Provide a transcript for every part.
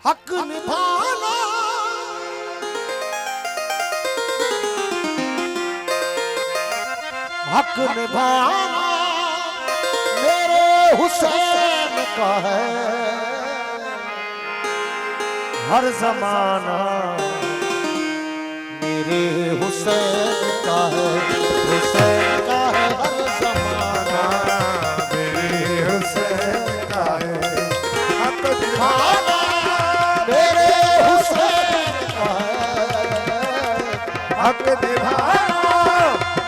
हक निभाना हक निभाना मेरे हुसैन का है हर जमाना मेरे हुसैन का है हुसैन का है हर जमाना मेरे हुसैन का है हक निभाना मेरे हुसैन का है हक निभाना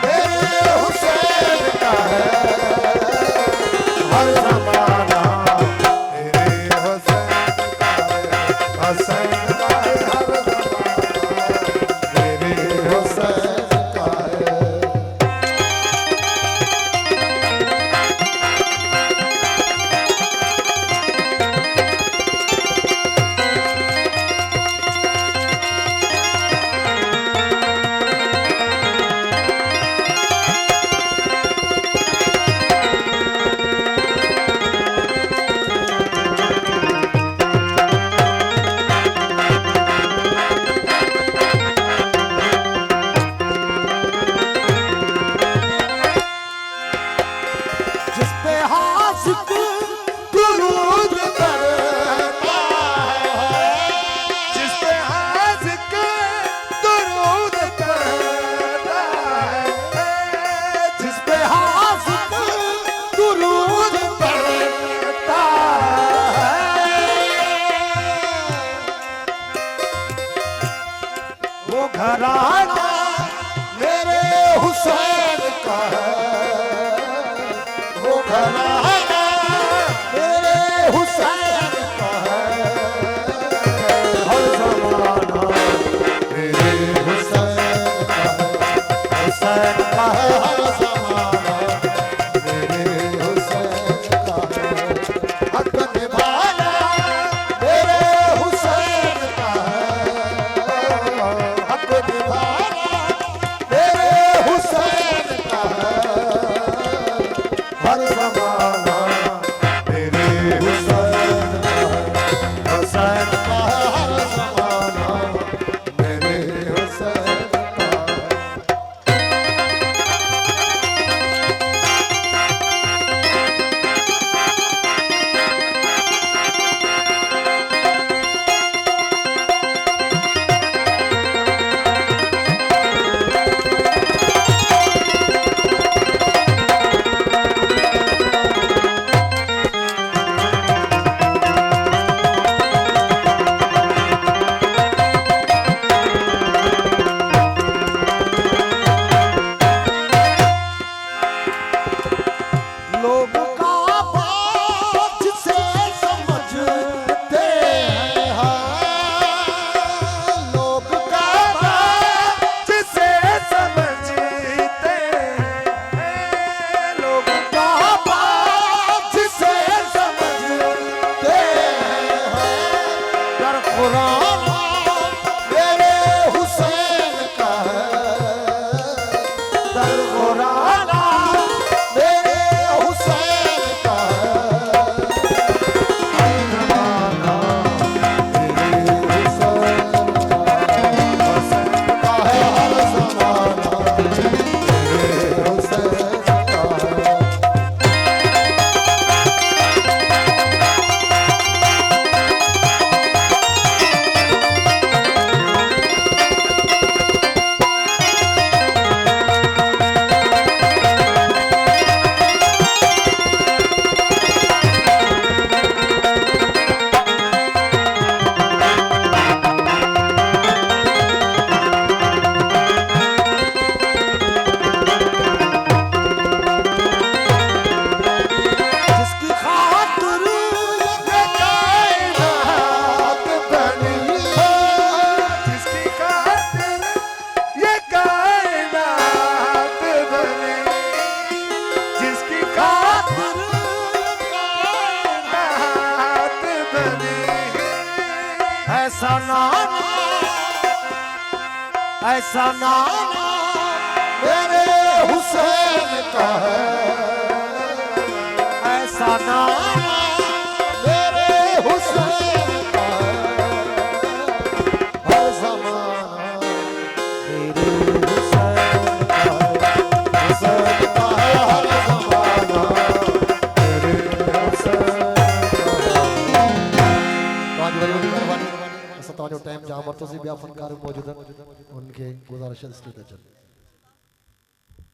मेरे हुसैन का है हर जमाना मेरे हुसैन का है हुसैन का है हर जमाना मेरे हुसैन का है जिस पे हासिक दुरूद करता है जिस पे हाज़िक दुरूद करता है जिस पे हासिक दुरूद करता है वो घराना मेरे हुसैन का है वो घराना मेरे हुसैन का है हर जमाना मेरे हुसैन का है हुसैन का है हर जमाना मेरे हुसैन का है हक निभाना मेरे हुसैन का है हक निभाना मेरे हुसैन का है हर जमाना मेरे हुसैन का है हुसैन का है हर जमाना मेरे हुसैन का है लोग का बात से समझते हैं हाँ। लोग का बात जिसे समझते हैं लोग का बात से समझते हैं दर कुरान मेरे हुसैन का है दर कुरान मेरे हुसैन का है हर जमाना मेरे हुसैन का है हर जमाना मेरे हुसैन का है जिसकी खातिर ये कायनात बनी जिसकी खातिर ये कायनात बनी जिसकी खातिर कायनात बनी ऐसा नाना मेरे हुसैन का है ऐसा नाना मेरे हुसैन का है समय टाइम जहाँ मरतो से भी फनकार मौजूद हैं उनके गुजारिश स्टेज